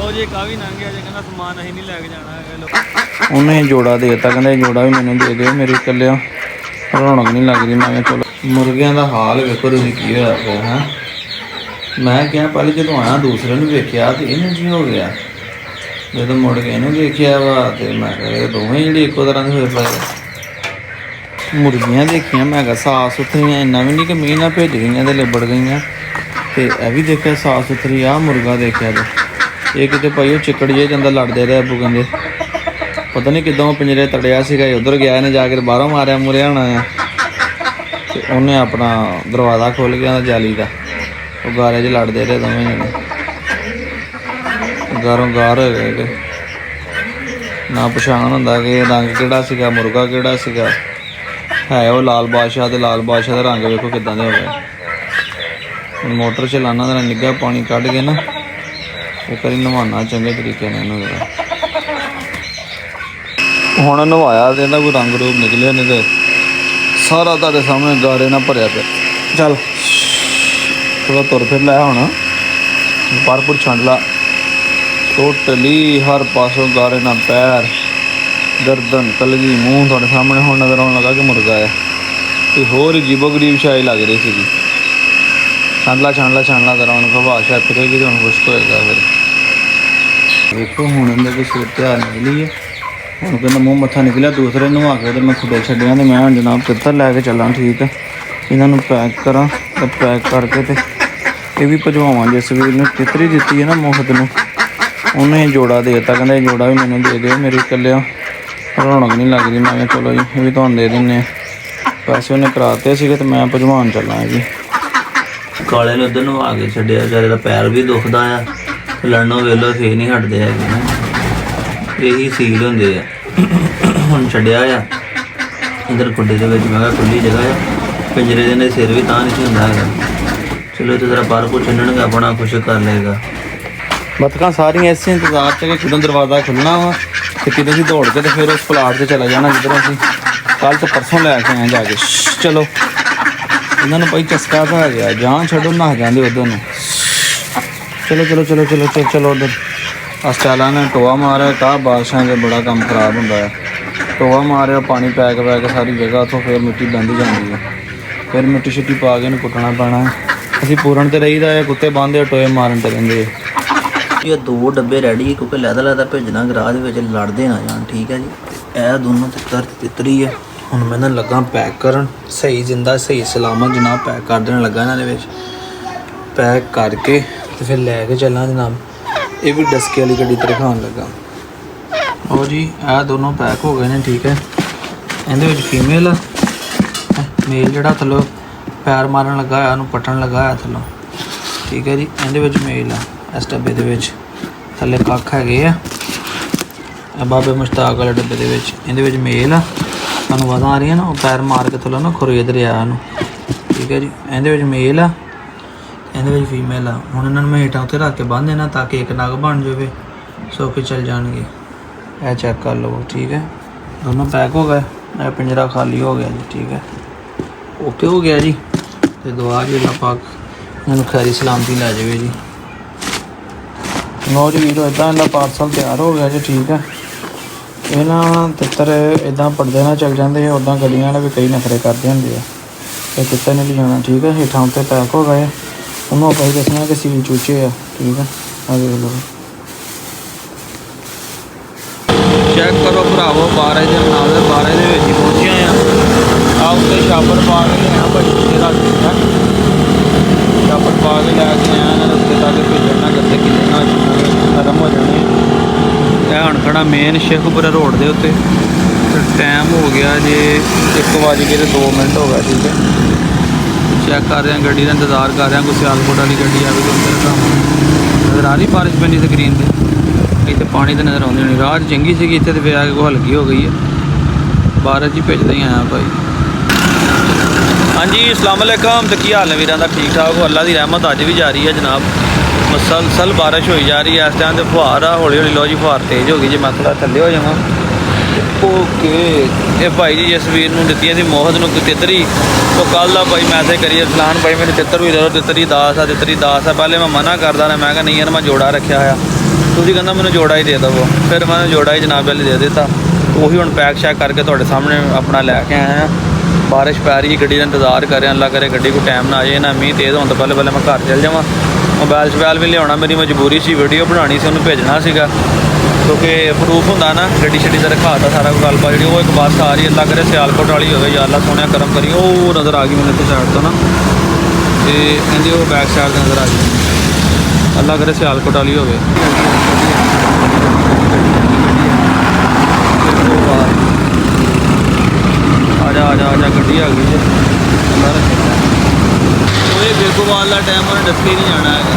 ਲਓ ਜੀ ਕਾਫੀ ਲੰਘ ਗਿਆ ਜੇ ਕਹਿੰਦਾ ਸਮਾਨ ਅਸੀਂ ਨਹੀਂ ਲੈ ਕੇ ਜਾਣਾ ਹੈਗਾ। ਉਹਨੇ ਜੋੜਾ ਦੇ ਦਿੱਤਾ, ਕਹਿੰਦਾ ਜੋੜਾ ਵੀ ਮੈਨੂੰ ਦੇ ਦਿਓ, ਮੇਰੇ ਇਕੱਲਿਆਂ ਰੌਣਕ ਨਹੀਂ ਲੱਗਦੀ। ਮੈਂ ਕਿਹਾ ਚਲੋ। ਮੁਰਗਿਆਂ ਦਾ ਹਾਲ ਵੇਖੋ ਤੁਸੀਂ ਕੀ ਹੋਇਆ ਪਿਆ ਹੈ। ਮੈਂ ਕਿਹਾ ਪਹਿਲੇ ਜਦੋਂ ਆਇਆ ਦੂਸਰੇ ਨੂੰ ਵੇਖਿਆ ਤੇ ਇਹਨੂੰ ਕੀ ਹੋ ਗਿਆ, ਜਦੋਂ ਮੁੜ ਕੇ ਇਹਨੂੰ ਦੇਖਿਆ ਵਾ ਤੇ ਮੈਂ ਕਿਹਾ ਦੋਵੇਂ ਜਿਹੜੇ ਇੱਕੋ ਤਰ੍ਹਾਂ ਦੇ ਹੋਏ ਪਏ। ਮੁਰਗੀਆਂ ਦੇਖੀਆਂ ਮੈਂ ਕਿਹਾ ਸਾਫ਼ ਸੁਥਰੀਆਂ, ਇੰਨਾ ਵੀ ਨਹੀਂ ਕਿ ਮੀਂਹ ਨਾਲ ਭਿੱਜ ਗਈਆਂ ਤੇ ਲਿਬੜ ਗਈਆਂ। ਤੇ ਇਹ ਵੀ ਦੇਖਿਆ ਸਾਫ਼ ਸੁਥਰੀ ਆ ਮੁਰਗਾ ਦੇਖਿਆ ਤੇ ਇਹ ਕਿਤੇ ਭਾਈ ਉਹ ਚਿੱਕੜ ਜਿਹੇ ਜਾਂਦਾ ਲੜਦੇ ਰਹੇ ਅੱਬੂ ਕਹਿੰਦੇ, ਪਤਾ ਨਹੀਂ ਕਿੱਦਾਂ ਪਿੰਜਰੇ ਤੜਿਆ ਸੀਗਾ, ਉੱਧਰ ਗਿਆ ਇਹਨੇ ਜਾ ਕੇ ਬਾਹਰੋਂ ਮਾਰਿਆ ਮੁਰਿਆ ਹੋਣਾ ਆ। ਤੇ ਉਹਨੇ ਆਪਣਾ ਦਰਵਾਜ਼ਾ ਖੋਲ੍ਹ ਗਿਆ ਜਾਲੀ ਦਾ, ਉਹ ਗਾਰੇ 'ਚ ਲੜਦੇ ਰਹੇ ਦੋਵੇਂ ਜਣੇ, ਗਾਰੋਂ ਗਾਰ ਹੋ ਗਏ। ਨਾ ਪਛਾਣ ਹੁੰਦਾ ਕਿ ਰੰਗ ਕਿਹੜਾ ਸੀਗਾ, ਮੁਰਗਾ ਕਿਹੜਾ ਸੀਗਾ। ਹੈ ਉਹ ਲਾਲ ਬਾਦਸ਼ਾਹ, ਤੇ ਲਾਲ ਬਾਦਸ਼ਾਹ ਦਾ ਰੰਗ ਵੇਖੋ ਕਿੱਦਾਂ ਦੇ ਹੋ ਗਏ। ਮੋਟਰ ਚਲਾਉਣਾ ਦਾ ਨਿੱਘਾ ਪਾਣੀ ਕੱਢ ਕੇ ਨਾ ਇੱਕ ਵਾਰੀ ਨਹਾਉਣਾ ਚੰਗੇ ਤਰੀਕੇ ਨਾਲ ਇਹਨੂੰ ਜਰਾ। ਹੁਣ ਨਵਾਇਆ ਤੇ ਇਹਦਾ ਕੋਈ ਰੰਗ ਰੂਪ ਨਿਕਲਿਆ, ਨਹੀਂ ਤੇ ਸਾਰਾ ਤੁਹਾਡੇ ਸਾਹਮਣੇ ਗਾਰੇ ਨਾਲ ਭਰਿਆ ਪਿਆ। ਚੱਲ ਥੋੜਾ ਤੁਰ ਫਿਰ ਲੈ ਹੁਣ, ਪਰਪੁਰ ਛੰਡ ਲਾ ਟੋਟਲੀ ਹਰ ਪਾਸੋਂ ਗਾਰੇ ਨਾਲ, ਪੈਰ ਗਰਦਨ ਕਲਗੀ ਮੂੰਹ ਤੁਹਾਡੇ ਸਾਹਮਣੇ ਹੁਣ ਨਜ਼ਰ ਆਉਣ ਲੱਗਾ ਕਿ ਮੁਰਗਾ ਆ। ਤੇ ਹੋਰ ਹੀ ਜੀਬੋ ਗਰੀਬ ਸ਼ਾਹੀ ਲੱਗ ਰਹੀ ਸੀਗੀ। ਛੰਡ ਲਾ ਜ਼ਰਾ, ਹੁਣ ਭਾਸ਼ਾ ਫਿਰੇਗੀ ਤੇ ਹੁਣ ਕੁਛ ਹੋਏਗਾ। ਫਿਰ ਵੇਖੋ ਹੁਣ ਇਹਦੇ ਕੋਈ ਸਿਰ ਧਿਆਨ ਨਿਕਲੀ ਹੈ। ਹੁਣ ਕਹਿੰਦਾ ਮੂੰਹ ਮੱਥਾ ਨਿਕਲਿਆ, ਦੂਸਰੇ ਨੂੰ ਆ ਕੇ ਤੇ ਮੈਂ ਖੁੱਡੇ ਛੱਡਿਆ ਤੇ ਮੈਂ ਹੁਣ ਜਨਾਬ ਕਿੱਧਰ ਲੈ ਕੇ ਚੱਲਾਂ। ਠੀਕ ਹੈ, ਇਹਨਾਂ ਨੂੰ ਪੈਕ ਕਰਾਂ ਤੇ ਪੈਕ ਕਰਕੇ ਤੇ ਇਹ ਵੀ ਭਜਵਾਵਾਂ। ਜਸਵੀਰ ਨੂੰ ਕਿਤਰੀ ਦਿੱਤੀ ਹੈ ਨਾ ਮੁਫਤ ਨੂੰ, ਉਹਨੇ ਜੋੜਾ ਦੇ ਦਿੱਤਾ, ਕਹਿੰਦਾ ਜੋੜਾ ਵੀ ਮੈਨੂੰ ਦੇ ਦਿਓ, ਮੇਰੇ ਇਕੱਲਿਆਂ ਰੌਣਕ ਨਹੀਂ ਲੱਗਦੀ। ਮੈਂ ਕਿਹਾ ਚਲੋ ਜੀ ਇਹ ਵੀ ਤੁਹਾਨੂੰ ਦੇ ਦਿੰਦੇ ਹਾਂ। ਪੈਸੇ ਉਹਨੇ ਕਰਾਤੇ ਸੀਗੇ ਤੇ ਮੈਂ ਭਜਵਾਉਣ ਚੱਲਾਂ ਜੀ। ਕਾਲੇ ਨੂੰ ਉੱਧਰ ਨੂੰ ਆ ਕੇ ਛੱਡਿਆ, ਵਿਚਾਰੇ ਦਾ ਪੈਰ ਵੀ ਦੁਖਦਾ ਆ, ਲੜਨੋਂ ਵੇਲੋ ਫੇਰ ਨਹੀਂ ਹਟਦੇ ਹੈਗੇ ਨਾ, ਇਹੀ ਸੀਲ ਹੁੰਦੇ ਆ। ਹੁਣ ਛੱਡਿਆ ਆ ਇੱਧਰ ਖੁੱਡੇ ਦੇ ਵਿੱਚ, ਮੈਂ ਕਿਹਾ ਖੁੱਲੀ ਜਗ੍ਹਾ ਆ, ਪਿੰਜਰੇ ਦੇ ਨੇ ਸਿਰ ਵੀ ਤਾਂ ਨਹੀਂ ਸੀ ਹੁੰਦਾ ਹੈਗਾ। ਚਲੋ ਇੱਥੇ ਜ਼ਰਾ ਬਾਹਰ ਕੁਛ ਛੱਡਣਗੇ, ਆਪਣਾ ਕੁਛ ਕਰ ਲਏਗਾ। ਬਤਕਾਂ ਸਾਰੀਆਂ ਇਸੇ ਇੰਤਜ਼ਾਰ 'ਚ ਕਿ ਕਿਦੋਂ ਦਰਵਾਜ਼ਾ ਖੁੱਲ੍ਹਣਾ ਵਾ ਤੇ ਕਿਤੇ ਅਸੀਂ ਦੌੜ ਕੇ ਤੇ ਫਿਰ ਉਸ ਪਲਾਟ 'ਤੇ ਚਲਾ ਜਾਣਾ ਜਿੱਧਰੋਂ ਅਸੀਂ ਕੱਲ੍ਹ ਤੋਂ ਪਰਸੋਂ ਲੈ ਕੇ ਆਏ ਜਾ ਕੇ। ਚਲੋ ਇਹਨਾਂ ਨੂੰ ਭਾਈ ਚਸਕਾ ਤਾਂ ਆ ਗਿਆ, ਜਾਂ ਛੱਡੋ ਨਹਾ ਜਾਂਦੇ ਉੱਧਰ ਨੂੰ। ਚਲੋ ਉੱਧਰ ਹਸਪਤਾਲਾਂ ਨੇ ਟੋਆ ਮਾਰਿਆ, ਕਾ ਬਾਦਸ਼ਾਹ ਦੇ ਬੜਾ ਕੰਮ ਖਰਾਬ ਹੁੰਦਾ ਹੈ। ਟੋਆ ਮਾਰਿਆ, ਪਾਣੀ ਪੈ ਕੇ ਸਾਰੀ ਜਗ੍ਹਾ ਉੱਥੋਂ ਫਿਰ ਮਿੱਟੀ ਬੰਦ ਜਾਂਦੀ ਹੈ, ਫਿਰ ਮਿੱਟੀ ਛਿੱਟੀ ਪਾ ਕੇ ਇਹਨੂੰ ਕੁੱਟਣਾ ਪੈਣਾ। ਅਸੀਂ ਪੂਰਨ 'ਤੇ ਰਹੀਦਾ ਹੈ, ਕੁੱਤੇ ਬੰਨ੍ਹਦੇ ਟੋਏ ਮਾਰਨ 'ਤੇ ਰਹਿੰਦੇ। ਇਹ 2 ਡੱਬੇ ਰੈਡੀ, ਕਿਉਂਕਿ ਲੈਦਾ ਭੇਜਣਾ ਗਰਾਹ ਦੇ ਵਿੱਚ ਲੜਦੇ ਨਾ ਜਾਣ। ਠੀਕ ਹੈ ਜੀ, ਇਹ ਦੋਨੋਂ ਤਿੱਤਰ ਤਿੱਤਰੀ ਹੈ। ਹੁਣ ਮੈਂ ਇਹਨਾਂ ਲੱਗਾ ਪੈਕ ਕਰਨ, ਸਹੀ ਜਿੰਦਾ ਸਹੀ ਸਲਾਮਤ ਜਨਾਬ ਪੈਕ ਕਰ ਦੇਣ ਲੱਗਾ ਇਹਨਾਂ ਦੇ ਵਿੱਚ। ਪੈਕ ਕਰਕੇ ਤੇ ਫਿਰ ਲੈ ਕੇ ਚੱਲਾਂ ਜਨਾਬ। ਇਹ ਵੀ ਡਸਕੇ ਵਾਲੀ ਗੱਡੀ 'ਤੇ ਰਖਾਉਣ ਲੱਗਾ। ਉਹ ਜੀ ਇਹ ਦੋਨੋਂ ਪੈਕ ਹੋ ਗਏ ਨੇ। ਠੀਕ ਹੈ, ਇਹਦੇ ਵਿੱਚ ਫੀਮੇਲ ਆ, ਮੇਲ ਜਿਹੜਾ ਥੱਲੋਂ ਪੈਰ ਮਾਰਨ ਲੱਗਾ ਹੋਇਆ, ਉਹਨੂੰ ਪੱਟਣ ਲੱਗਾ ਹੋਇਆ ਥੱਲੋਂ। ਠੀਕ ਹੈ ਜੀ, ਇਹਦੇ ਵਿੱਚ ਮੇਲ ਆ। ਇਸ ਡੱਬੇ ਦੇ ਵਿੱਚ ਥੱਲੇ ਕੱਖ ਹੈਗੇ ਆ, ਬਾਬੇ ਮੁਸ਼ਤਾਕ ਵਾਲੇ ਡੱਬੇ ਦੇ ਵਿੱਚ। ਇਹਦੇ ਵਿੱਚ ਮੇਲ ਆ, ਤੁਹਾਨੂੰ ਵਾਦਾਂ ਆ ਰਹੀਆਂ ਨਾ, ਉਹ ਪੈਰ ਮਾਰ ਕੇ ਥੱਲੋਂ ਨਾ ਖੁਰੇਦ ਰਿਹਾ ਉਹਨੂੰ। ਠੀਕ ਹੈ ਜੀ, ਇਹਦੇ ਵਿੱਚ ਮੇਲ ਆ, ਇਹਦੇ ਵਿੱਚ ਫੀਮੇਲ ਆ। ਹੁਣ ਇਹਨਾਂ ਨੂੰ ਮੈਂ ਹੇਠਾਂ ਉੱਤੇ ਰੱਖ ਕੇ ਬੰਨ੍ਹ ਦੇਣਾ ਤਾਂ ਕਿ ਇੱਕ ਨਗ ਬਣ ਜਾਵੇ, ਸੋ ਕੇ ਚੱਲ ਜਾਣਗੇ। ਇਹ ਚੈੱਕ ਕਰ ਲਵੋ। ਠੀਕ ਹੈ, ਦੋਨੋਂ ਪੈਕ ਹੋ ਗਏ, ਇਹ ਪਿੰਜਰਾ ਖਾਲੀ ਹੋ ਗਿਆ ਜੀ। ਠੀਕ ਹੈ, ਓਕੇ ਹੋ ਗਿਆ ਜੀ। ਅਤੇ ਦੁਆ ਜੀ ਅੱਲਾਹ ਪਾਕ ਇਹਨੂੰ ਖੈਰੀ ਸਲਾਮਤੀ ਲੈ ਜਾਵੇ ਜੀ। ਲਓ ਜੀ ਵੀਰੋ, ਇੱਦਾਂ ਇਹਦਾ ਪਾਰਸਲ ਤਿਆਰ ਹੋ ਗਿਆ ਜੀ। ਠੀਕ ਹੈ, ਇਹ ਨਾ ਤਿੱਤਰ ਇੱਦਾਂ ਪੜਦੇ ਨਾਲ ਚੱਲ ਜਾਂਦੇ ਆ, ਉੱਦਾਂ ਗੱਡੀਆਂ ਵਾਲੇ ਵੀ ਕਈ ਨਖਰੇ ਕਰਦੇ ਹੁੰਦੇ ਆ। ਇਹ ਤਿੱਤਰ ਨਹੀਂ ਲਿਜਾਣਾ। ਠੀਕ ਹੈ, ਹੇਠਾਂ ਉੱਤੇ ਪੈਕ ਹੋ ਗਏ, ਉਹਨੂੰ ਆਪਾਂ ਹੀ ਦੱਸਣਾ ਕਿ ਸੀਲ ਚੂਚੇ ਆ। ਠੀਕ ਹੈ, ਆ ਦੇਖ ਲਓ, ਚੈੱਕ ਕਰੋ ਭਰਾਵੋ। 12 ਦੇ ਨਾਲ ਦੇ 12 ਦੇ ਵਿੱਚ ਹੀ ਪਹੁੰਚਿਆ ਆ ਉੱਤੇ ਛਾਪਰ ਪਾ ਕੇ ਲਿਆ ਭਾਈ, ਤੇਰਾ ਛਾਪਰ ਪਾ ਕੇ ਲੈ ਕੇ ਆਇਆ ਇਹਨਾਂ ਦੇ ਉੱਤੇ ਤਾਂ ਕਿ ਭੇਜਣ ਨਾ ਕਰਦੇ, ਕਿਤੇ ਨਾ ਨਰਮ ਹੋ ਜਾਣੇ। ਇਹ ਹੁਣ ਖੜਾ ਮੇਨ ਸ਼ੇਖੂਪੁਰਾ ਰੋਡ ਦੇ ਉੱਤੇ। ਟਾਈਮ ਹੋ ਗਿਆ ਜੇ 1:02 ਹੋ ਗਿਆ। ਠੀਕ ਹੈ, ਚੈੱਕ ਕਰ ਰਿਹਾ ਗੱਡੀ ਦਾ ਇੰਤਜ਼ਾਰ ਕਰ ਰਿਹਾ, ਕੋਈ ਸਿਆਲਕੋਟ ਵਾਲੀ ਗੱਡੀ ਆਵੇ ਤਾਂ ਅੰਦਰ ਕੰਮ ਨਜ਼ਰ ਆ ਰਹੀ। ਬਾਰਿਸ਼ ਪੈਂਦੀ ਸਕਰੀਨ 'ਤੇ, ਇੱਥੇ ਪਾਣੀ ਤਾਂ ਨਜ਼ਰ ਆਉਂਦੀ ਨਹੀਂ। ਰਾਹ ਚੰਗੀ ਸੀਗੀ, ਇੱਥੇ ਤਾਂ ਫਿਰ ਆ ਕੇ ਕੋਈ ਹਲਕੀ ਹੋ ਗਈ ਹੈ। ਬਾਰਿਸ਼ ਹੀ ਭੇਜਦਾ ਹੀ ਆਇਆ ਭਾਈ। ਹਾਂਜੀ ਅਸਲਾਮ ਵਾਲੇਕਮ, ਤੇ ਕੀ ਹਾਲ ਨੇ ਵੀਰਾਂ ਦਾ? ਠੀਕ ਠਾਕ ਹੋ? ਅੱਲਾ ਦੀ ਰਹਿਮਤ ਅੱਜ ਵੀ ਜਾਰੀ ਹੈ ਜਨਾਬ। ਮਸਲਸਲ ਬਾਰਿਸ਼ ਹੋਈ ਜਾ ਰਹੀ ਹੈ। ਇਸ ਟਾਈਮ ਤੇ ਫੁਹਾਰ ਆ, ਹੌਲੀ ਹੌਲੀ। ਲੋ ਜੀ ਫੁਹਾਰ ਤੇਜ਼ ਹੋ ਗਈ ਜੇ ਮੈਂ ਥੋੜ੍ਹਾ ਥੱਲੇ ਹੋ ਜਾਵਾਂ। ਓਕੇ, ਇਹ ਭਾਈ ਜੀ ਜਸਵੀਰ ਨੂੰ ਦਿੱਤੀਆਂ ਸੀ ਮੋਹਤ ਨੂੰ ਕੋਈ ਤਿੱਤਰੀ। ਉਹ ਕੱਲ੍ਹ ਦਾ ਭਾਈ ਮੈਸੇਜ ਕਰੀਏ ਫਲਾਨ ਭਾਈ ਮੈਨੂੰ ਤਿੱਤਰ ਵੀ ਦੇ ਦਿਓ, ਤਿੱਤਰੀ ਦਾਸ ਆ, ਤਿੱਤਰੀ ਦਾਸ ਆ। ਪਹਿਲੇ ਮੈਂ ਮਨਾ ਕਰਦਾ ਨਾ, ਮੈਂ ਕਿਹਾ ਨਹੀਂ ਯਾਰ ਮੈਂ ਜੋੜਾ ਰੱਖਿਆ ਹੋਇਆ। ਤੁਸੀਂ ਕਹਿੰਦਾ ਮੈਨੂੰ ਜੋੜਾ ਹੀ ਦੇ ਦੇਵੋ। ਫਿਰ ਮੈਂ ਜੋੜਾ ਹੀ ਜਨਾਬ ਵਾਲੇ ਦੇ ਦਿੱਤਾ। ਉਹੀ ਹੁਣ ਪੈਕ ਸ਼ੈਕ ਕਰਕੇ ਤੁਹਾਡੇ ਸਾਹਮਣੇ ਆਪਣਾ ਲੈ ਕੇ ਆਇਆ। ਬਾਰਿਸ਼ ਪੈ ਰਹੀ, ਗੱਡੀ ਦਾ ਇੰਤਜ਼ਾਰ ਕਰ ਰਿਹਾ। ਅੱਲਾ ਕਰੇ ਗੱਡੀ ਕੋਈ ਟਾਈਮ ਨਾ ਆ ਜਾਏ, ਨਾ ਮੀਂਹ ਤੇਜ਼ ਹੋਣ ਤੋਂ ਪਹਿਲੇ ਮੈਂ ਘਰ ਚੱਲ ਜਾਵਾਂ। ਮੋਬਾਈਲ ਵੀ ਲਿਆਉਣਾ ਮੇਰੀ ਮਜਬੂਰੀ ਸੀ, ਵੀਡੀਓ ਬਣਾਉਣੀ ਸੀ, ਉਹਨੂੰ ਭੇਜਣਾ ਸੀਗਾ ਕਿਉਂਕਿ ਪ੍ਰੂਫ ਹੁੰਦਾ ਨਾ ਗੱਡੀ ਛੱਡੀ ਦਾ ਰਖਾਤਾ ਸਾਰਾ ਕੁਝ ਗੱਲਬਾਤ ਜਿਹੜੀ। ਉਹ ਇੱਕ ਬੱਸ ਆ ਰਹੀ ਅੱਲਾ ਕਰੇ ਸਿਆਲਕੋਟ ਵਾਲੀ ਹੋਵੇ ਜਾਂ ਅੱਲਾ ਸੋਹਣਿਆ ਕਰਮ ਕਰੀ। ਉਹ ਨਜ਼ਰ ਆ ਗਈ ਮੈਨੂੰ ਇੱਥੇ ਸਾਈਡ ਤੋਂ ਨਾ, ਤੇ ਕਹਿੰਦੇ ਉਹ ਬੈਕ ਸਾਈਡ ਤੇ ਨਜ਼ਰ ਆ ਗਈ। ਅੱਲਾ ਕਰੇ ਸਿਆਲਕੋਟ ਵਾਲੀ ਹੋਵੇ। ਆ ਜਾ ਗੱਡੀ ਆ ਗਈ ਜੀ। ਅੱਲਾ ਰੱਖੇ ਉਹ ਬੇਗੋਵਾਲ ਦਾ ਟਾਈਮ ਉਹਨੇ ਦੱਸੇ ਨਹੀਂ ਜਾਣਾ ਹੈਗਾ।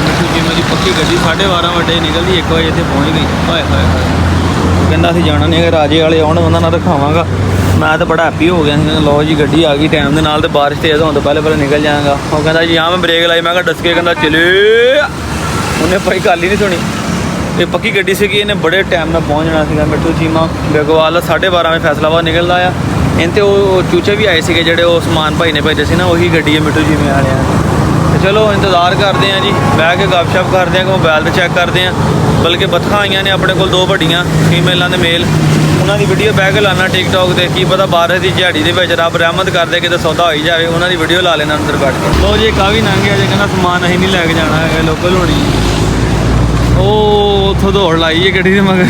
ਮਿੱਠੂ ਜਿਵੇਂ ਦੀ ਪੱਕੀ ਗੱਡੀ 12:30 ਵਜੇ ਨਿਕਲਦੀ 1 ਵਜੇ ਇੱਥੇ ਪਹੁੰਚ ਗਈ। ਹਾਏ ਹਾਏ ਹਾਏ, ਕਹਿੰਦਾ ਅਸੀਂ ਜਾਣਾ ਨਹੀਂ, ਰਾਜੇ ਵਾਲੇ ਆਉਣ ਉਹਨਾਂ ਨਾਲ ਰਖਾਵਾਂਗਾ। ਮੈਂ ਤਾਂ ਬੜਾ ਹੈਪੀ ਹੋ ਗਿਆ ਸੀ। ਲਓ ਜੀ ਗੱਡੀ ਆ ਗਈ ਟਾਈਮ ਦੇ ਨਾਲ, ਤੇ ਬਾਰਿਸ਼ ਤੇਜ਼ ਹੋਣ ਤੋਂ ਪਹਿਲੇ ਨਿਕਲ ਜਾਵਾਂਗਾ। ਉਹ ਕਹਿੰਦਾ ਜੀ ਹਾਂ ਮੈਂ ਬ੍ਰੇਕ ਲਾਈ, ਮੈਂ ਕਿਹਾ ਡਸ ਕੇ ਕਹਿੰਦਾ ਚਲੇ। ਉਹਨੇ ਭਾਈ ਗੱਲ ਹੀ ਨਹੀਂ ਸੁਣੀ। ਇਹ ਪੱਕੀ ਗੱਡੀ ਸੀਗੀ, ਇਹਨੇ ਬੜੇ ਟਾਈਮ ਨਾਲ ਪਹੁੰਚ ਜਾਣਾ ਸੀਗਾ। ਮਿੱਠੂ ਚੀਮਾ ਬੇਗੋਵਾਲ 12:30 ਵਜੇ ਫੈਸਲਾਬਾਦ ਨਿਕਲਦਾ ਆ। ਇਹਨਾਂ ਤੇ ਉਹ ਚੂਚੇ ਵੀ ਆਏ ਸੀਗੇ ਜਿਹੜੇ ਉਹ ਸਮਾਨ ਭਾਈ ਨੇ ਭੇਜੇ ਸੀ ਨਾ, ਉਹੀ ਗੱਡੀ ਹੈ ਮਿੱਠੂ ਚੀਮੇ ਵਾਲਿਆਂ। ਤੇ ਚਲੋ ਇੰਤਜ਼ਾਰ ਕਰਦੇ ਹਾਂ ਜੀ, ਬਹਿ ਕੇ ਗੱਪਸ਼ਪ ਕਰਦੇ ਹਾਂ ਕਿ ਮੋਬਾਈਲ 'ਤੇ ਚੈੱਕ ਕਰਦੇ ਹਾਂ। ਬਲਕਿ ਬੱਤਖਾਂ ਆਈਆਂ ਨੇ ਆਪਣੇ ਕੋਲ 2 ਵੱਡੀਆਂ ਫੀਮੇਲਾਂ ਦੇ ਮੇਲ, ਉਹਨਾਂ ਦੀ ਵੀਡੀਓ ਬਹਿ ਕੇ ਲਾਉਣਾ ਟਿਕਟੋਕ 'ਤੇ। ਕੀ ਪਤਾ ਬਾਰਿਸ਼ ਦੀ ਝਾੜੀ ਦੇ ਵਿੱਚ ਰੱਬ ਰਹਿਮਤ ਕਰਦੇ ਕਿਤੇ ਸੌਦਾ ਹੋਈ ਜਾਵੇ, ਉਹਨਾਂ ਦੀ ਵੀਡੀਓ ਲਾ ਲੈਣਾ ਅੰਦਰ ਬੈਠ ਕੇ। ਲੋ ਜੀ ਕਾਫੀ ਲੰਘ ਗਿਆ ਜੇ, ਕਹਿੰਦਾ ਸਮਾਨ ਅਸੀਂ ਨਹੀਂ ਲੈ ਕੇ ਜਾਣਾ ਹੈਗਾ, ਲੋਕਲ ਹੋਣੀ। ਉਹ ਉੱਥੋਂ ਦੌੜ ਲਾਈ ਹੈ ਗੱਡੀ ਦੇ ਮਗਰ।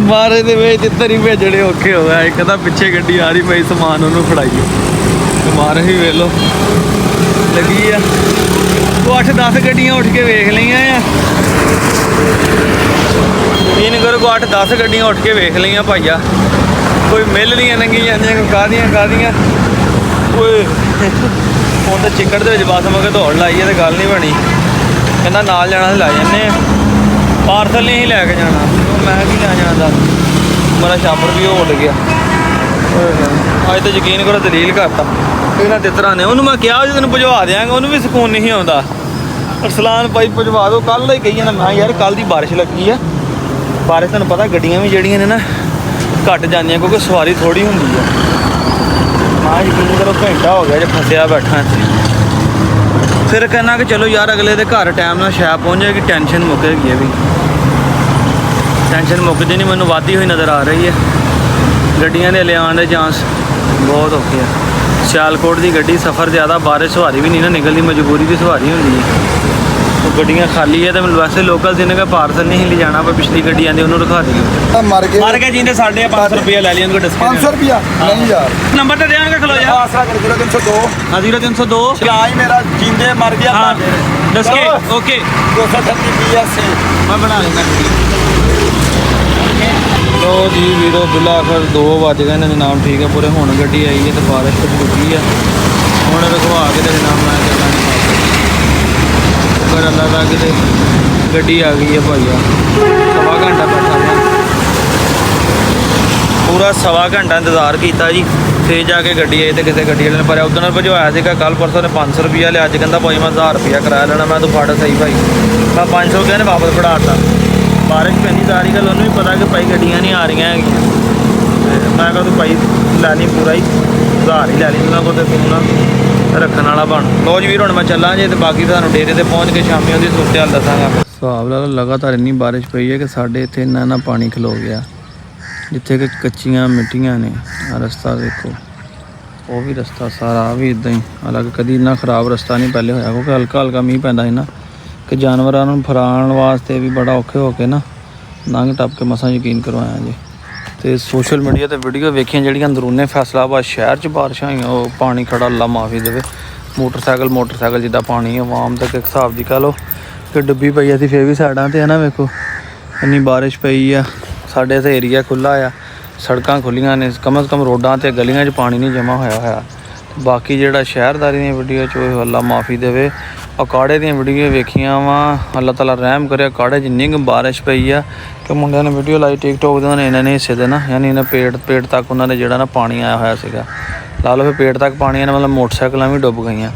ਬਾਰੇ ਦੇ ਵਿੱਚ ਤਰੀ ਭੇਜਣੇ ਔਖੇ ਹੋ ਗਏ। ਇੱਕ ਤਾਂ ਪਿੱਛੇ ਗੱਡੀ ਆ ਰਹੀ ਪਈ, ਸਮਾਨ ਉਹਨੂੰ ਫੜਾਈਏ। ਬਾਹਰ ਹੀ ਵੇਖ ਲਓ ਲੱਗੀ ਆ। ਉਹ 8-10 ਗੱਡੀਆਂ ਉੱਠ ਕੇ ਵੇਖ ਲਈਆਂ ਆ। ਇਹਨ ਕਰੋ ਕੋ 8-10 ਗੱਡੀਆਂ ਉੱਠ ਕੇ ਵੇਖ ਲਈਆਂ ਭਾਈਆ। ਕੋਈ ਮਿਲ ਰਹੀਆਂ ਲੰਘੀ ਜਾਂਦੀਆਂ, ਕੋਈ ਕਾਹਦੀਆਂ ਓਏ। ਹੁਣ ਤਾਂ ਚਿੱਕੜ ਦੇ ਵਿੱਚ ਬੱਸ ਮਗਰ ਦੌੜ ਲਾਈ ਹੈ ਤੇ ਗੱਲ ਨਹੀਂ ਬਣੀ। ਕਹਿੰਦਾ ਨਾਲ ਜਾਣਾ ਤੇ ਲੈ ਜਾਂਦੇ ਆ, ਪਾਰਸਲ ਨਹੀਂ ਹੀ ਲੈ ਕੇ ਜਾਣਾ। ਮੈਂ ਕੀ ਲੈ ਜਾਣਾ ਦੱਸ, ਮੇਰਾ ਛਾਪਰ ਵੀ ਉੱਡ ਗਿਆ। ਅੱਜ ਤਾਂ ਯਕੀਨ ਕਰੋ ਦਲੀਲ ਕਰਤਾ ਇਹਨਾਂ ਤਿੱਤਰਾਂ ਨੇ। ਉਹਨੂੰ ਮੈਂ ਕਿਹਾ ਜੀ ਤੈਨੂੰ ਭਜਵਾ ਦਿਆਂਗਾ, ਉਹਨੂੰ ਵੀ ਸਕੂਨ ਨਹੀਂ ਆਉਂਦਾ। ਅਰਸਲਾਨ ਭਾਈ ਭਜਵਾ ਦਿਓ, ਕੱਲ੍ਹ ਦਾ ਹੀ ਕਹੀ ਜਾਂਦਾ ਮੈਂ ਯਾਰ ਕੱਲ੍ਹ ਦੀ ਬਾਰਿਸ਼ ਲੱਗੀ ਆ। ਬਾਰਿਸ਼ ਤੁਹਾਨੂੰ ਪਤਾ ਗੱਡੀਆਂ ਵੀ ਜਿਹੜੀਆਂ ਨੇ ਨਾ ਘੱਟ ਜਾਂਦੀਆਂ ਕਿਉਂਕਿ ਸਵਾਰੀ ਥੋੜ੍ਹੀ ਹੁੰਦੀ ਆ। ਮੈਂ ਯਕੀਨ ਕਰੋ ਘੰਟਾ ਹੋ ਗਿਆ ਜੇ ਫਸਿਆ ਬੈਠਾ ਇੱਥੇ। ਫਿਰ ਕਹਿੰਦਾ ਕਿ ਚਲੋ ਯਾਰ ਅਗਲੇ ਦੇ ਘਰ ਟਾਈਮ ਨਾਲ ਸ਼ਾਇਦ ਪਹੁੰਚ ਜਾਏਗੀ, ਟੈਨਸ਼ਨ ਮੁੱਕੇਗੀ। ਇਹ ਵੀ ਟੈਨਸ਼ਨ ਮੁੱਕਦੀ ਨਹੀਂ, ਮੈਨੂੰ ਵੱਧਦੀ ਹੋਈ ਨਜ਼ਰ ਆ ਰਹੀ ਹੈ। ਗੱਡੀਆਂ ਦੇ ਲਿਆਉਣ ਦੇ ਚਾਂਸ ਬਹੁਤ ਔਖੇ ਆ। ਸਿਆਲਕੋਟ ਦੀ ਗੱਡੀ ਸਫ਼ਰ ਜ਼ਿਆਦਾ, ਬਾਰਿਸ਼ ਸਵਾਰੀ ਵੀ ਨਹੀਂ ਨਾ ਨਿਕਲਦੀ, ਮਜਬੂਰੀ ਦੀ ਸਵਾਰੀ ਹੁੰਦੀ ਹੈ। ਉਹ ਗੱਡੀਆਂ ਖਾਲੀ ਹੈ ਤੇ ਮੈਨੂੰ ਵੈਸੇ ਲੋਕਲ ਜਿਹਨੇ ਕਾ ਪਾਰਸਲ ਨਹੀਂ ਲੈ ਜਾਣਾ, ਪਰ ਪਿਛਲੀ ਗੱਡੀ ਆਂਦੀ ਉਹਨੂੰ ਰਖਾ ਦਿਓ। ਮਰ ਗਏ ਜਿੰਦੇ 550 ਰੁਪਏ ਲੈ ਲਿਆ ਉਹਨੂੰ ਡਿਸਕਾਊਂਟ। 500 ਰੁਪਿਆ ਨਹੀਂ ਯਾਰ, ਨੰਬਰ ਤੇ ਦੇਣਗੇ ਖਲੋ ਜਾ। ਆਸਰਾ ਕਰ 0302 ਹਾਂ 0302 ਕਿਆ ਹੀ ਮੇਰਾ ਜਿੰਦੇ ਮਰ ਗਿਆ। ਹਾਂ ਦੱਸ ਕੇ ਓਕੇ 238 BS ਮੈਂ ਬਣਾ ਲੈਣਾ। ਲੋ ਜੀ ਵੀਰੋ ਬਿੱਲਾ ਆਖਰ 2 ਵੱਜ ਗਏ ਨੇ, ਨਾਮ ਠੀਕ ਹੈ ਪੂਰੇ। ਹੁਣ ਗੱਡੀ ਆਈ ਹੈ ਤੇ ਬਾਰਿਸ਼ ਰੁਕੀ ਆ। ਹੁਣ ਰਖਵਾ ਕੇ ਤੇ ਨਾਮ ਲੈ ਚੱਲਾਂਗੇ। ਪਰ ਅੱਲਾ ਦਾ ਕਿਤੇ ਗੱਡੀ ਆ ਗਈ ਹੈ ਭਾਈਆ। 1.25 ਘੰਟਾ ਬੈਠਾ ਰਿਹਾ, ਪੂਰਾ 1.25 ਘੰਟਾ ਇੰਤਜ਼ਾਰ ਕੀਤਾ ਜੀ। ਫੇਰ ਜਾ ਕੇ ਗੱਡੀ ਆਈ ਤੇ ਕਿਸੇ ਗੱਡੀ ਵਾਲੇ ਨੇ ਪਰ ਉਦੋਂ ਨਾਲ ਭਜਵਾਇਆ ਸੀਗਾ। ਕੱਲ੍ਹ ਪਰਸੋਂ ਨੇ 500 ਰੁਪਇਆ ਲਿਆ, ਅੱਜ ਕਹਿੰਦਾ ਭਾਈ ਮੈਂ 1000 ਰੁਪਇਆ ਕਿਰਾਇਆ ਲੈਣਾ। ਮੈਂ ਤੂੰ ਫੜ ਸਹੀ ਭਾਈ, ਮੈਂ 500 ਕਹਿੰਦੇ ਵਾਪਸ ਫੜਾਤਾ। ਬਾਰਿਸ਼ ਪੈਂਦੀ ਸਾਰੀ ਗੱਲ ਉਹਨੂੰ ਵੀ ਪਤਾ ਕਿ ਭਾਈ ਗੱਡੀਆਂ ਨਹੀਂ ਆ ਰਹੀਆਂ ਹੈਗੀਆਂ। ਮੈਂ ਕਿਹਾ ਤੂੰ ਭਾਈ ਲੈ ਲਈ ਪੂਰਾ ਹੀ 1000 ਹੀ ਲੈ ਲਈ ਉਹਨਾਂ ਕੋਲ, ਤੇ ਤੂੰ ਨਾ ਰੱਖਣ ਵਾਲਾ ਬਣ। ਲੋ ਜੀ ਵੀਰ ਹੁਣ ਮੈਂ ਚੱਲਾਂ ਜੇ, ਤੇ ਬਾਕੀ ਤੁਹਾਨੂੰ ਡੇਰੇ ਤੇ ਪਹੁੰਚ ਕੇ ਸ਼ਾਮੀ ਉਹਦੀ ਸੂਰਤ ਹਾਲ ਦੱਸਾਂਗਾ। ਹਿਸਾਬ ਨਾਲ ਲਗਾਤਾਰ ਇੰਨੀ ਬਾਰਿਸ਼ ਪਈ ਹੈ ਕਿ ਸਾਡੇ ਇੱਥੇ ਇੰਨਾ ਪਾਣੀ ਖਲੋ ਗਿਆ। ਜਿੱਥੇ ਕਿ ਕੱਚੀਆਂ ਮਿੱਟੀਆਂ ਨੇ। ਰਸਤਾ ਦੇਖੋ, ਉਹ ਵੀ ਰਸਤਾ ਸਾਰਾ ਵੀ ਇੱਦਾਂ ਹੀ। ਹਾਲਾਂਕਿ ਕਦੀ ਇੰਨਾ ਖ਼ਰਾਬ ਰਸਤਾ ਨਹੀਂ ਪਹਿਲੇ ਹੋਇਆ, ਕਿਉਂਕਿ ਹਲਕਾ ਮੀਂਹ ਪੈਂਦਾ ਸੀ ਨਾ ਕਿ ਜਾਨਵਰਾਂ ਨੂੰ ਫਰਾਉਣ ਵਾਸਤੇ ਵੀ ਬੜਾ ਔਖੇ ਹੋ ਕੇ ਨਾ ਲੰਘ ਟੱਪ ਕੇ ਮਸਾਂ ਯਕੀਨ ਕਰਵਾਇਆ ਜੀ। ਤੇ ਸੋਸ਼ਲ ਮੀਡੀਆ ਤੇ ਵੀਡੀਓ ਵੇਖੀਆਂ ਜਿਹੜੀਆਂ ਅੰਦਰੂਨੇ ਫੈਸਲਾਬਾਦ ਸ਼ਹਿਰ 'ਚ ਬਾਰਿਸ਼ਾਂ ਹੋਈਆਂ, ਉਹ ਪਾਣੀ ਖੜਾ ਅੱਲਾ ਮਾਫੀ ਦੇਵੇ। ਮੋਟਰਸਾਈਕਲ ਜਿੱਦਾਂ ਪਾਣੀ ਆਵਾਮ ਤੱਕ ਇੱਕ ਹਿਸਾਬ ਦੀ ਕਹਿ ਲਓ ਕਿ ਡੁੱਬੀ ਪਈ ਅਸੀਂ। ਫਿਰ ਵੀ ਸਾਈਡਾਂ 'ਤੇ ਹੈ ਨਾ ਵੇਖੋ ਇੰਨੀ ਬਾਰਿਸ਼ ਪਈ ਆ। ਸਾਡੇ ਇੱਥੇ ਏਰੀਆ ਖੁੱਲ੍ਹਾ ਆ, ਸੜਕਾਂ ਖੁੱਲ੍ਹੀਆਂ ਨੇ, ਕਮ ਸੇ ਕਮ ਰੋਡਾਂ 'ਤੇ ਗਲੀਆਂ 'ਚ ਪਾਣੀ ਨਹੀਂ ਜਮ੍ਹਾਂ ਹੋਇਆ। ਬਾਕੀ ਜਿਹੜਾ ਸ਼ਹਿਰਦਾਰੀ ਦੀਆਂ ਵੀਡੀਓ 'ਚ ਉਹ ਅੱਲਾ ਮਾਫੀ ਦੇਵੇ। ਅਕਾੜੇ ਦੀਆਂ ਵੀਡੀਓ ਵੇਖੀਆਂ ਵਾ, ਅੱਲਾਹ ਤਾਲਾ ਰਹਿਮ ਕਰੇ। ਅਕਾੜੇ 'ਚ ਇੰਨੀ ਕੁ ਬਾਰਿਸ਼ ਪਈ ਆ ਕਿ ਮੁੰਡਿਆਂ ਨੇ ਵੀਡੀਓ ਲਾਈ ਟਿਕਟੋਕ ਦੇ, ਉਹਨਾਂ ਨੇ ਇਹਨਾਂ ਨੇ ਹਿੱਸੇ ਦੇ ਨਾ, ਯਾਨੀ ਇਹਨਾਂ ਪੇਟ ਤੱਕ ਉਹਨਾਂ ਦੇ ਜਿਹੜਾ ਨਾ ਪਾਣੀ ਆਇਆ ਹੋਇਆ ਸੀਗਾ। ਲਾ ਲਓ ਫਿਰ ਪੇਟ ਤੱਕ ਪਾਣੀ ਆਇਆ, ਮਤਲਬ ਮੋਟਰਸਾਈਕਲਾਂ ਵੀ ਡੁੱਬ ਗਈਆਂ।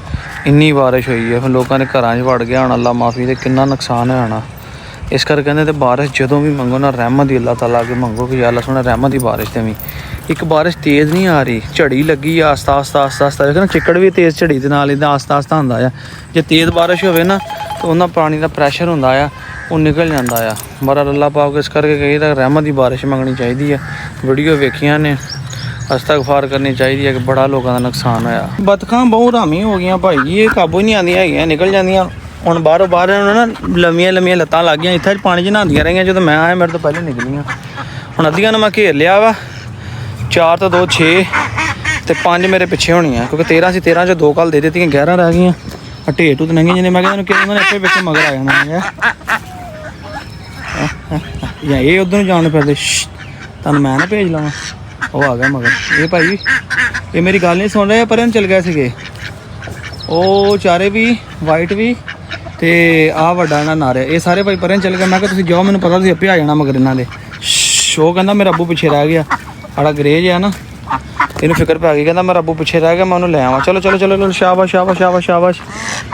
ਇੰਨੀ ਬਾਰਿਸ਼ ਹੋਈ ਹੈ, ਫਿਰ ਲੋਕਾਂ ਦੇ ਘਰਾਂ 'ਚ ਵੜ ਗਿਆ। ਹੁਣ ਅੱਲਾ ਮਾਫੀ ਦੇ ਕਿੰਨਾ ਨੁਕਸਾਨ ਹੋਣਾ। ਇਸ ਕਰਕੇ ਕਹਿੰਦੇ ਤੇ ਬਾਰਿਸ਼ ਜਦੋਂ ਵੀ ਮੰਗੋ ਨਾ ਰਹਿਮਤ ਦੀ ਅੱਲਾਹ ਤਾਲਾ ਅੱਗੇ ਮੰਗੋ ਕਿ ਯਾ ਅੱਲਾਹ ਸੋਹਣਾ ਰਹਿਮਤ ਦੀ ਬਾਰਿਸ਼ ਤੇ ਵੀ। ਇੱਕ ਬਾਰਿਸ਼ ਤੇਜ਼ ਨਹੀਂ ਆ ਰਹੀ, ਝੜੀ ਲੱਗੀ ਆ ਆਸਤਾ ਆਸਤਾ ਦੇਖੋ ਨਾ। ਚਿੱਕੜ ਵੀ ਤੇਜ਼ ਝੜੀ ਦੇ ਨਾਲ ਇੱਦਾਂ ਆਸਤਾ ਹੁੰਦਾ ਆ। ਜੇ ਤੇਜ਼ ਬਾਰਿਸ਼ ਹੋਵੇ ਨਾ ਤੇ ਉਹਨਾਂ ਪਾਣੀ ਦਾ ਪ੍ਰੈਸ਼ਰ ਹੁੰਦਾ ਆ ਉਹ ਨਿਕਲ ਜਾਂਦਾ ਆ। ਬੜਾ ਰੱਲਾ ਪਾਕ ਇਸ ਕਰਕੇ ਕਹੀ ਤਾਂ ਰਹਿਮਤ ਦੀ ਬਾਰਿਸ਼ ਮੰਗਣੀ ਚਾਹੀਦੀ ਹੈ। ਵੀਡੀਓ ਵੇਖੀਆਂ ਨੇ, ਅਸਤਗਫਾਰ ਕਰਨੀ ਚਾਹੀਦੀ ਹੈ ਕਿ ਬੜਾ ਲੋਕਾਂ ਦਾ ਨੁਕਸਾਨ ਹੋਇਆ। ਬਤਖਾਂ ਬਹੁਤ ਹਰਾਮੀ ਹੋ ਗਈਆਂ ਭਾਈ ਜੀ, ਇਹ ਕਾਬੂ ਨਹੀਂ ਆਉਂਦੀਆਂ ਹੈਗੀਆਂ, ਨਿਕਲ ਜਾਂਦੀਆਂ। ਹੁਣ ਬਾਹਰੋਂ ਬਾਹਰ ਇਹਨਾਂ ਨੂੰ ਨਾ ਲੰਮੀਆਂ ਲੱਤਾਂ ਲੱਗ ਗਈਆਂ, ਇੱਥੇ ਪਾਣੀ 'ਚ ਨਹਾਉਂਦੀਆਂ ਰਹੀਆਂ। ਜਦੋਂ ਮੈਂ ਆਇਆ ਮੇਰੇ ਤੋਂ ਪਹਿਲੇ ਨਿਕਲੀਆਂ। ਹੁਣ ਅੱਧੀਆਂ ਨੂੰ ਮੈਂ ਘੇਰ ਲਿਆ ਵਾ, 4 ਤੋਂ 2 6 ਤੇ 5 ਮੇਰੇ ਪਿੱਛੇ ਹੋਣੀਆਂ, ਕਿਉਂਕਿ 13 ਸੀ, 13 'ਚੋਂ 2 ਕੱਲ ਦੇ ਦਿੱਤੀਆਂ, 11 ਰਹਿ ਗਈਆਂ। ਢੇਟੂ ਤੇ ਨੰਗੀ ਜਿਹਨੇ ਮੈਂ ਕਿਹਾ ਕਿ ਉਹਨਾਂ ਨੇ ਆਪੇ ਪਿੱਛੇ ਮਗਰ ਆ ਜਾਣਾ ਹੈ ਜਾਂ ਇਹ ਉਧਰ ਨੂੰ ਜਾਣ ਫਿਰਦੇ। ਤੁਹਾਨੂੰ ਮੈਂ ਨਾ ਭੇਜ ਲਵਾਂ, ਉਹ ਆ ਗਿਆ ਮਗਰ। ਇਹ ਭਾਈ ਇਹ ਮੇਰੀ ਗੱਲ ਨਹੀਂ ਸੁਣ ਰਹੇ, ਪਰ ਇਹਨੂੰ ਚਲ ਗਏ ਸੀਗੇ ਉਹ ਚਾਰੇ ਵੀ, ਵਾਈਟ ਵੀ ਤੇ ਆਹ ਵੱਡਾ ਇਹਨਾਂ ਨਾਰਿਆ, ਇਹ ਸਾਰੇ ਭਾਈ ਪਰੇ ਚਲ ਗਏ। ਮੈਂ ਕਿਹਾ ਤੁਸੀਂ ਜਾਓ, ਮੈਨੂੰ ਪਤਾ ਤੁਸੀਂ ਆਪੇ ਆ ਜਾਣਾ ਮਗਰ ਇਹਨਾਂ ਦੇ। ਉਹ ਕਹਿੰਦਾ ਮੇਰਾ ਅੱਬੂ ਪਿੱਛੇ ਰਹਿ ਗਿਆ, ਆੜਾ ਗਰੇਜ ਆ ਨਾ, ਇਹਨੂੰ ਫਿਕਰ ਪੈ ਗਈ, ਕਹਿੰਦਾ ਮੇਰਾ ਅੱਬੂ ਪਿੱਛੇ ਰਹਿ ਗਿਆ, ਮੈਂ ਉਹਨੂੰ ਲੈ ਆਵਾਂ। ਚਲੋ ਚਲੋ ਚਲੋ ਚਲੋ, ਸ਼ਾਬਾਸ਼ ਸ਼ਾਬਾਸ਼ ਸ਼ਾਬਾਸ਼ ਸ਼ਾਬਾਸ਼।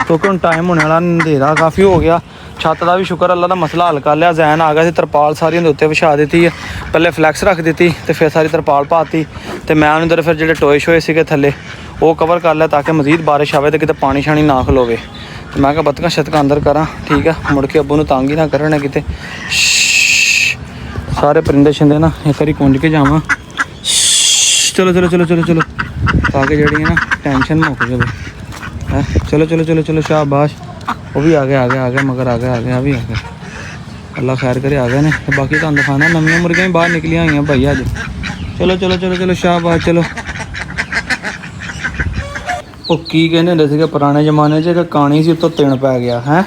ਕਿਉਂਕਿ ਹੁਣ ਟਾਈਮ ਹੋਣੇ ਵਾਲਾ, ਅੰਧੇਰਾ ਕਾਫੀ ਹੋ ਗਿਆ। ਛੱਤ ਦਾ ਵੀ ਸ਼ੁਕਰ ਅੱਲਾ ਦਾ ਮਸਲਾ ਹੱਲ ਕਰ ਲਿਆ, ਜ਼ੈਨ ਆ ਗਿਆ ਸੀ, ਤਰਪਾਲ ਸਾਰੀ ਉਹਦੇ ਉੱਤੇ ਵਿਛਾ ਦਿੱਤੀ ਹੈ। ਪਹਿਲੇ ਫਲੈਕਸ ਰੱਖ ਦਿੱਤੀ ਤੇ ਫਿਰ ਸਾਰੀ ਤਰਪਾਲ ਪਾਤੀ ਤੇ ਮੈਂ ਉਹਨੂੰ ਅੰਦਰ ਫਿਰ ਜਿਹੜੇ ਟੋਏ ਸ਼ੋਏ ਸੀਗੇ ਥੱਲੇ ਉਹ ਕਵਰ ਕਰ ਲਿਆ ਤਾਂ ਕਿ ਮਜ਼ੀਦ ਬਾਰਿਸ਼ ਆਵੇ ਤੇ ਕਿਤੇ ਪਾਣੀ ਸ਼ਾਣੀ ਨਾ ਖਲੋਵੇ। ਤੇ ਮੈਂ ਕਿਹਾ ਬਤਕਾਂ ਛਤਕਾਂ ਅੰਦਰ ਕਰਾਂ, ਠੀਕ ਆ, ਮੁੜ ਕੇ ਅੱਬੂ ਨੂੰ ਤੰਗ ਹੀ ਨਾ ਕਰਨ ਕਿਤੇ। ਸਾਰੇ ਪਰਿੰਦੇ ਛਿੰਦੇ ਨਾ ਇੱਕ ਵਾਰੀ ਕੁੰਝ ਕੇ ਜਾਵਾਂ। ਚਲੋ ਚਲੋ ਚਲੋ ਚਲੋ ਚਲੋ, ਤਾਂ ਕਿ ਜਿਹੜੀ ਹੈ ਨਾ ਟੈਨਸ਼ਨ ਮੁੱਕ ਜਾਵੇ ਹੈ। ਚਲੋ ਚਲੋ ਚਲੋ ਚਲੋ, ਸ਼ਾਬਾਸ਼। ਉਹ ਵੀ ਆ ਗਿਆ ਮਗਰ ਆ ਗਿਆ ਵੀ ਆ ਗਿਆ। ਅੱਲਾ ਖੈਰ ਕਰੇ, ਆ ਗਏ ਨੇ। ਤੇ ਬਾਕੀ ਤੁਹਾਨੂੰ ਦਿਖਾਣਾ, ਨਵੀਆਂ ਮੁਰਗੀਆਂ ਵੀ ਬਾਹਰ ਨਿਕਲੀਆਂ ਹੋਈਆਂ ਭਾਈ ਅੱਜ। ਚਲੋ ਚਲੋ ਚਲੋ ਚਲੋ, ਸ਼ਾਬਾਸ਼। ਚਲੋ ਉਹ ਕੀ ਕਹਿੰਦੇ ਹੁੰਦੇ ਸੀਗੇ ਪੁਰਾਣੇ ਜ਼ਮਾਨੇ 'ਚ, ਕਿ ਕਾਣੀ ਸੀ ਉੱਤੋਂ ਤਿਣ ਪੈ ਗਿਆ ਹੈ,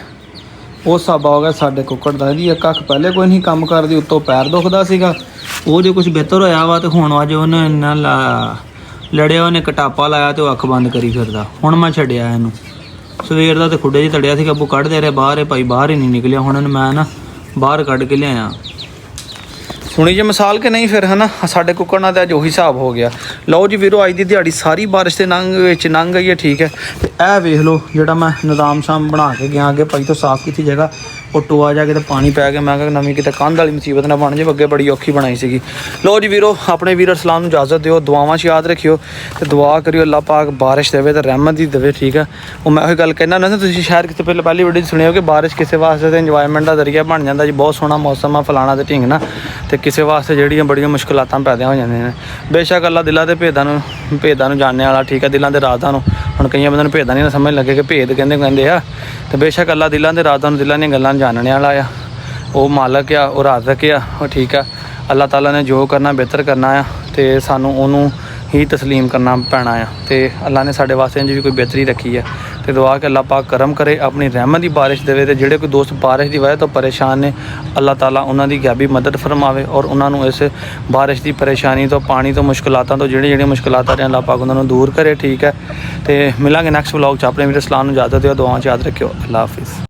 ਉਹ ਸਾਬਾ ਹੋ ਗਿਆ ਸਾਡੇ ਕੁੱਕੜ ਦਾ। ਇਹਦੀ ਇੱਕ ਅੱਖ ਪਹਿਲੇ ਕੋਈ ਨਹੀਂ ਕੰਮ ਕਰਦੀ, ਉੱਤੋਂ ਪੈਰ ਦੁਖਦਾ ਸੀਗਾ, ਉਹ ਜੇ ਕੁਝ ਬਿਹਤਰ ਹੋਇਆ ਵਾ। ਤੇ ਹੁਣ ਅੱਜ ਉਹਨੇ ਇੰਨਾ ਲੜਿਆ, ਉਹਨੇ ਕਟਾਪਾ ਲਾਇਆ ਤੇ ਉਹ ਅੱਖ ਬੰਦ ਕਰੀ ਫਿਰਦਾ। ਹੁਣ ਮੈਂ ਛੱਡਿਆ ਇਹਨੂੰ, ਸਵੇਰ ਦਾ ਤੇ ਖੁੱਡੇ 'ਚ ਤੜਿਆ ਸੀਗਾ, ਅੱਬੂ ਕੱਢਦੇ ਰਹੇ ਬਾਹਰ, ਇਹ ਭਾਈ ਬਾਹਰ ਹੀ ਨਹੀਂ ਨਿਕਲਿਆ। ਹੁਣ ਇਹਨੂੰ ਮੈਂ ਨਾ ਬਾਹਰ ਕੱਢ ਕੇ ਲਿਆਇਆ। ਸੁਣੀ ਜੇ ਮਿਸਾਲ ਕਿ ਨਹੀਂ ਫਿਰ, ਹੈ ਨਾ। ਸਾਡੇ ਕੁੱਕੜ ਨਾਲ ਤਾਂ ਅੱਜ ਉਹੀ ਹਿਸਾਬ ਹੋ ਗਿਆ। ਲਓ ਜੀ ਵੀਰੋ, ਅੱਜ ਦੀ ਦਿਹਾੜੀ ਸਾਰੀ ਬਾਰਿਸ਼ ਦੇ ਲੰਘ ਗਈ ਹੈ, ਠੀਕ ਹੈ। ਤੇ ਇਹ ਵੇਖ ਲਓ ਜਿਹੜਾ ਮੈਂ ਨਿਜ਼ਾਮ ਸ਼ਾਮ ਬਣਾ ਕੇ ਗਿਆ ਅੱਗੇ ਭਾਈ ਤੋਂ ਸਾਫ਼ ਕੀਤੀ ਜਗ੍ਹਾ, ਉਹ ਟੋਆ ਜਾ ਕੇ ਤੇ ਪਾਣੀ ਪੈ ਗਿਆ। ਮੈਂ ਕਿਹਾ ਨਵੀਂ ਕਿਤੇ ਕੰਧ ਵਾਲੀ ਮੁਸੀਬਤ ਨਾ ਬਣ ਜਾਵੇ, ਅੱਗੇ ਬੜੀ ਔਖੀ ਬਣਾਈ ਸੀਗੀ। ਲਓ ਜੀ ਵੀਰੋ, ਆਪਣੇ ਵੀਰ ਇਸਲਾਮ ਨੂੰ ਇਜਾਜ਼ਤ ਦਿਓ, ਦੁਆਵਾਂ 'ਚ ਯਾਦ ਰੱਖਿਓ ਤੇ ਦੁਆ ਕਰਿਓ ਅੱਲਾਹ ਪਾਕ ਬਾਰਿਸ਼ ਦੇਵੇ ਤੇ ਰਹਿਮਤ ਦੀ ਦੇਵੇ, ਠੀਕ ਹੈ। ਉਹ ਮੈਂ ਉਹੀ ਗੱਲ ਕਹਿੰਦਾ ਨਾ, ਤੁਸੀਂ ਸ਼ਾਇਦ ਕਿਤੇ ਪਹਿਲੀ ਵੀਡੀਓ 'ਚ ਸੁਣਿਓ ਕਿ ਬਾਰਿਸ਼ ਕਿਸੇ ਵਾਸਤੇ ਤਾਂ ਇੰਜੋਇਮੈਂਟ ਦਾ ਜ਼ਰੀਆ ਬਣ ਜਾਂਦਾ ਜੀ। ਬਹੁਤ ਸੋਹਣਾ ਮੌਸਮ ਆ, ਫਲਾਣਾ ਤੇ ਢਿੰਗਣਾ, ਤੇ ਕਿਸੇ ਵਾਸਤੇ ਜਿਹੜੀਆਂ ਬੜੀਆਂ ਮੁਸ਼ਕਲਾਤਾਂ ਪੈਦਾ ਹੋ ਜਾਂਦੀਆਂ ਨੇ। ਬੇਸ਼ੱਕ ਅੱਲਾ ਦਿਲਾਂ ਦੇ ਭੇਦਾਂ ਨੂੰ ਜਾਣਨ ਵਾਲਾ, ਠੀਕ ਹੈ, ਦਿਲਾਂ ਦੇ ਰਾਜ਼ਾਂ ਨੂੰ। ਹੁਣ ਕਈਆਂ ਬੰਦਿਆਂ ਨੂੰ ਭੇਦਾਂ ਨਹੀਂ ਨਾ ਸਮਝ ਲੱਗੇ ਕਿ ਭੇਦ ਕਹਿੰਦੇ ਆ, ਤੇ ਬੇਸ਼ੱਕ ਅੱਲਾ ਦਿਲਾਂ ਦੇ ਰਾਜ਼ਾਂ ਨੂੰ, ਦਿਲਾਂ ਦੀਆਂ ਗੱਲਾਂ ਨੂੰ ਜਾਣਨ ਵਾਲਾ ਆ। ਉਹ ਮਾਲਕ ਆ, ਉਹ ਰਾਜ਼ਕ ਆ, ਉਹ ਠੀਕ ਆ। ਅੱਲਾਹ ਤਾਲਾ ਨੇ ਜੋ ਕਰਨਾ ਬਿਹਤਰ ਕਰਨਾ ਆ ਤੇ ਸਾਨੂੰ ਉਹਨੂੰ ਹੀ ਤਸਲੀਮ ਕਰਨਾ ਪੈਣਾ ਆ। ਤੇ ਅੱਲਾ ਨੇ ਸਾਡੇ ਵਾਸਤੇ ਇੰਝ ਵੀ ਕੋਈ ਬਿਹਤਰੀ ਰੱਖੀ ਹੈ। ਤੇ ਦੁਆ ਕਿ ਅੱਲਾਹ ਪਾਕ ਕਰਮ ਕਰੇ, ਆਪਣੀ ਰਹਿਮਤ ਦੀ ਬਾਰਿਸ਼ ਦੇਵੇ। ਤੇ ਜਿਹੜੇ ਕੋਈ ਦੋਸਤ ਬਾਰਿਸ਼ ਦੀ ਵਜ੍ਹਾ ਤੋਂ ਪਰੇਸ਼ਾਨ ਨੇ, ਅੱਲਾਹ ਤਾਲਾ ਉਹਨਾਂ ਦੀ ਗੈਬੀ ਮਦਦ ਫਰਮਾਵੇ ਔਰ ਉਹਨਾਂ ਨੂੰ ਇਸ ਬਾਰਿਸ਼ ਦੀ ਪਰੇਸ਼ਾਨੀ ਤੋਂ, ਪਾਣੀ ਤੋਂ, ਮੁਸ਼ਕਲਾਤਾਂ ਤੋਂ, ਜਿਹੜੀਆਂ ਮੁਸ਼ਕਲਾਤਾਂ ਨੇ ਅੱਲਾਹ ਪਾਕ ਉਹਨਾਂ ਨੂੰ ਦੂਰ ਕਰੇ, ਠੀਕ ਹੈ। ਤੇ ਮਿਲਾਂਗੇ ਨੈਕਸਟ ਵਲੌਗ 'ਚ। ਆਪਣੇ ਵੀਰ ਇਸਲਾਮ ਨੂੰ ਇਜਾਜ਼ਤ ਦਿਓ, ਦੁਆਵਾਂ 'ਚ ਯਾਦ ਰੱਖਿਓ। ਅੱਲਾਹ ਹਾਫਿਜ਼।